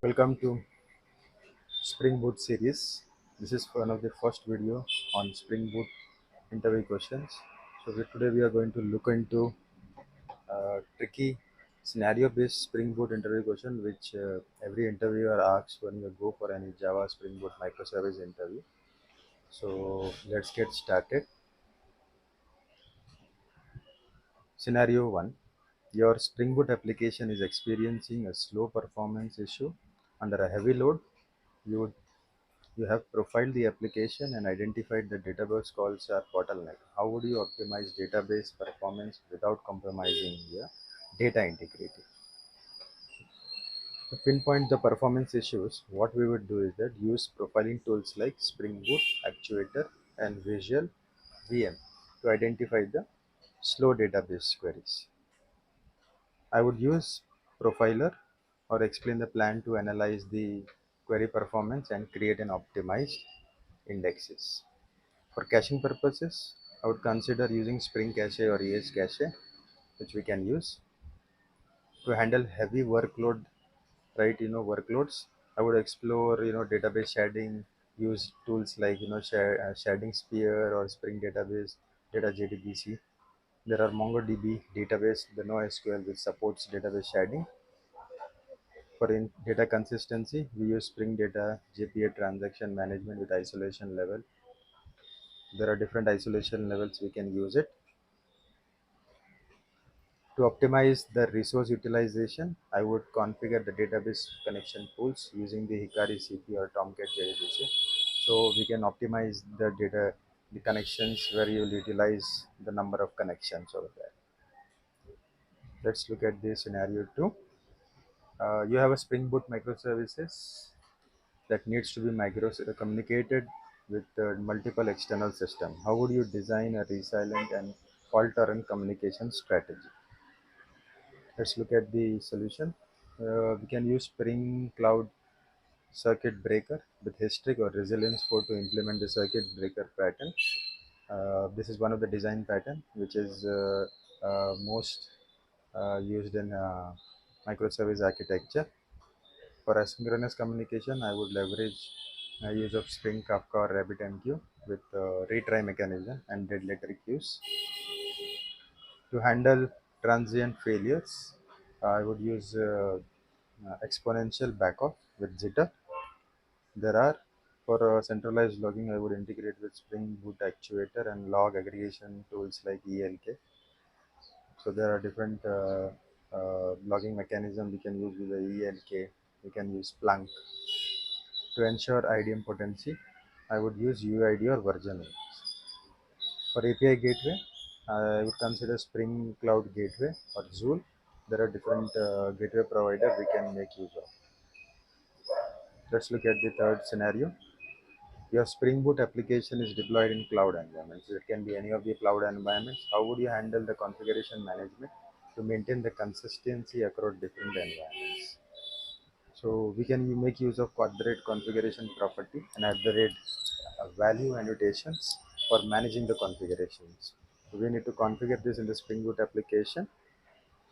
Welcome to Springboot series. This is one of the first video on Springboot interview questions. Today we are going to look into tricky scenario-based Springboot interview question, which every interviewer asks when you go for any Java Springboot microservice interview. So let's get started. Scenario 1. Your Spring Boot application is experiencing a slow performance issue under a heavy load. You You have profiled the application and identified the database calls are bottleneck. How would you optimize database performance without compromising the data integrity? To pinpoint the performance issues, what we would do is that use profiling tools like Spring Boot, Actuator, and Visual VM to identify the slow database queries. I would use Profiler or explain the plan to analyze the query performance and create an optimized indexes. For caching purposes, I would consider using Spring Cache or ES Cache, which we can use to handle heavy workload, right? Workloads. I would explore, database sharding, use tools like, sharding Sphere or Spring Database, Data JDBC. There are MongoDB database, the NoSQL, which supports database sharding. For data consistency, we use Spring Data JPA transaction management with isolation level. There are different isolation levels we can use it. To optimize the resource utilization, I would configure the database connection pools using the Hikari CP or Tomcat JDBC. So we can optimize the connections where you will utilize the number of connections over there. Let's look at the scenario 2. You have a Spring Boot microservices that needs to be communicated with multiple external system. How would you design a resilient and fault-tolerant communication strategy? Let's look at the solution. We can use Spring Cloud Circuit Breaker with Histric or Resilience 4 to implement the circuit breaker pattern. This is one of the design pattern which is most used in microservice architecture. For asynchronous communication, I would leverage use of Spring Kafka or RabbitMQ with retry mechanism and dead letter queues. To handle transient failures, I would use exponential backoff with jitter. There are for centralized logging, I would integrate with Spring Boot Actuator and log aggregation tools like ELK. So there are different logging mechanism we can use with the ELK. We can use Splunk to ensure IDM potency. I would use UID or version. For API gateway, I would consider Spring Cloud Gateway or Zool. There are different gateway provider we can make use of. Let's look at the third scenario. Your Spring Boot application is deployed in cloud environments. It can be any of the cloud environments. How would you handle the configuration management to maintain the consistency across different environments? So we can make use of quadrate configuration property and at the rate value annotations for managing the configurations. So we need to configure this in the Spring Boot application.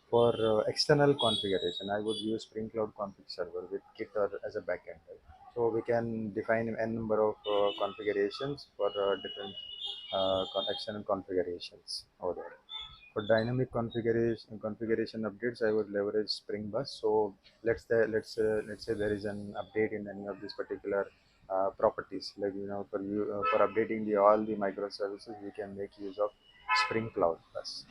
For external configuration, I would use Spring Cloud Config Server with Git or as a backend. Right? So we can define n number of configurations for different external configurations over there. For dynamic configuration updates, I would leverage Spring Bus. So let's say there is an update in any of these particular properties. Like for updating all the microservices, we can make use of Spring Cloud Bus.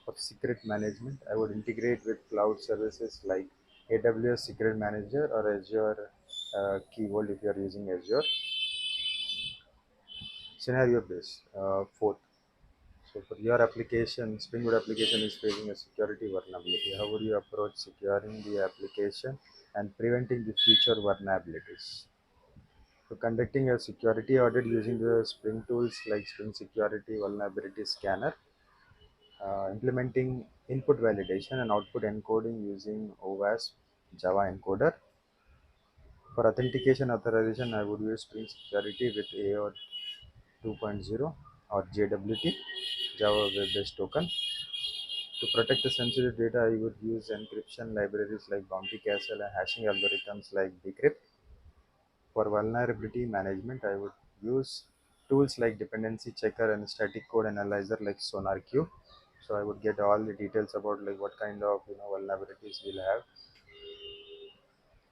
For secret management, I would integrate with cloud services like AWS Secret Manager or Azure Key Vault if you are using Azure. Scenario based. Fourth. So for your application, Spring Boot application is facing a security vulnerability. How would you approach securing the application and preventing the future vulnerabilities? So conducting a security audit using the Spring tools like Spring Security Vulnerability Scanner, implementing input validation and output encoding using OWASP Java encoder. For authentication authorization, I would use Spring Security with AO 2.0 or JWT, Java Web Based Token. To protect the sensitive data, I would use encryption libraries like Bounty Castle and hashing algorithms like Decrypt. For vulnerability management, I would use tools like dependency checker and static code analyzer like SonarQube. So I would get all the details about like what kind of vulnerabilities we'll have.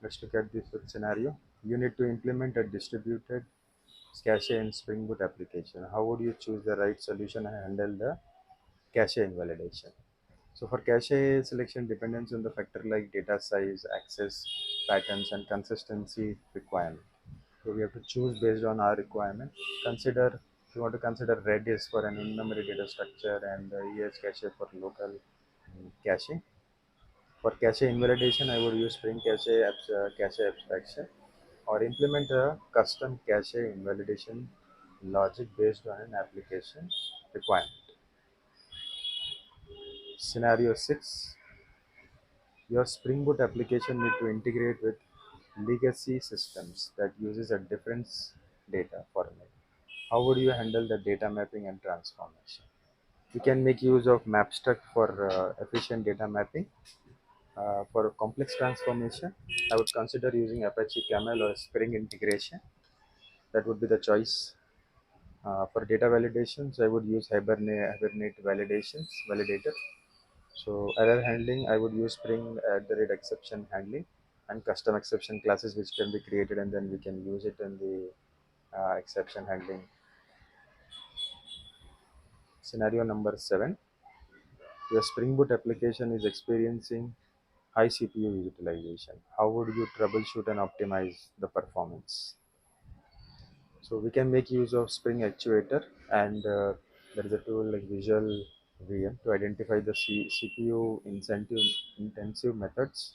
Let's look at the fifth scenario. You need to implement a distributed cache in Springboot application. How would you choose the right solution and handle the cache invalidation? So for cache selection depends on the factor like data size, access patterns, and consistency requirement. So we have to choose based on our requirement. Consider if you want to consider Redis for an in-memory data structure and EH cache for local caching. For cache invalidation, I would use Spring cache abstraction or implement a custom cache invalidation logic based on an application requirement. Scenario 6. Your Spring Boot application need to integrate with legacy systems that uses a different data format. How would you handle the data mapping and transformation? You can make use of MapStruct for efficient data mapping. For a complex transformation, I would consider using Apache Camel or Spring integration. That would be the choice. For data validations, I would use Hibernate validator. So error handling, I would use Spring at the rate exception handling and custom exception classes which can be created and then we can use it in the exception handling. Scenario number 7. Your Spring Boot application is experiencing high CPU utilization. How would you troubleshoot and optimize the performance? So we can make use of Spring Actuator and there is a tool like Visual VM to identify the CPU intensive methods,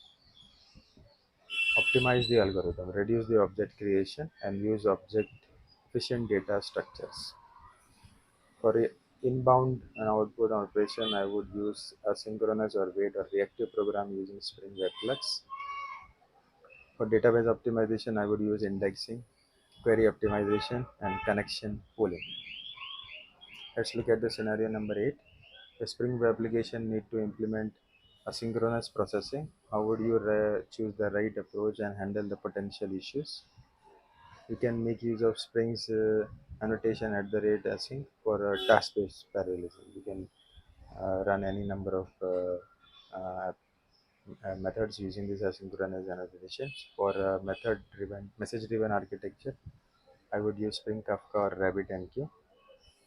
optimize the algorithm, reduce the object creation, and use object efficient data structures. For inbound and outbound operation, I would use asynchronous or wait or reactive program using Spring Webflux. For database optimization, I would use indexing, query optimization, and connection pooling. Let's look at the scenario number 8. A Spring Web application need to implement asynchronous processing. How would you choose the right approach and handle the potential issues? You can make use of Spring's annotation at the rate async for task-based parallelism. You can run any number of methods using this asynchronous annotation. For method-driven, message-driven architecture, I would use Spring Kafka or RabbitMQ.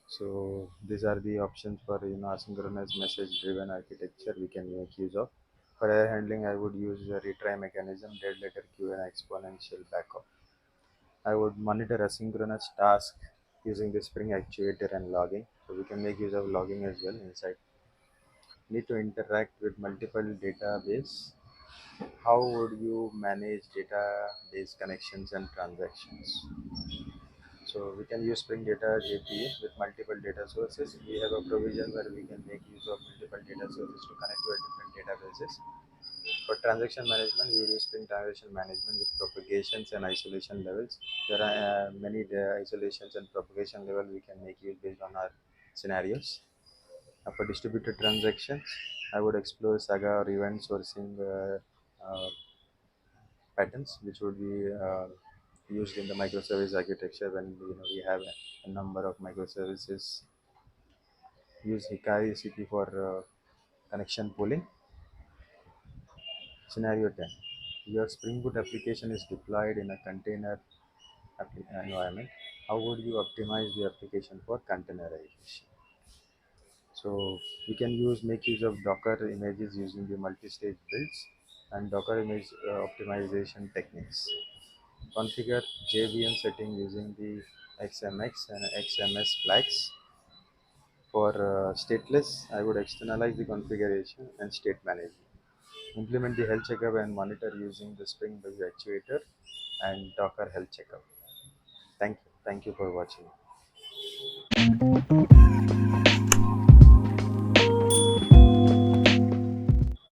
So these are the options for asynchronous message-driven architecture we can make use of. For error handling, I would use a retry mechanism, dead letter queue, and exponential backup. I would monitor asynchronous tasks using the Spring Actuator and logging. So we can make use of logging as well inside. Need to interact with multiple database. How would you manage database connections and transactions? So we can use Spring Data API with multiple data sources. We have a provision where we can make use of multiple data sources to connect to a different databases. For transaction management, we will use Spring Transaction Management with propagations and isolation levels. There are many isolations and propagation level we can make use based on our scenarios. For distributed transactions, I would explore Saga or event sourcing patterns, which would be used in the microservice architecture when we have a number of microservices. Use Hikari CP for connection pooling. Scenario 10. Your Spring Boot application is deployed in a container environment. How would you optimize the application for containerization? So we can make use of Docker images using the multi-stage builds and Docker image optimization techniques. Configure JVM setting using the XMX and XMS flags. For stateless, I would externalize the configuration and state management. Implement the health checkup and monitor using the Spring-based actuator and Docker health checkup. Thank you. Thank you for watching.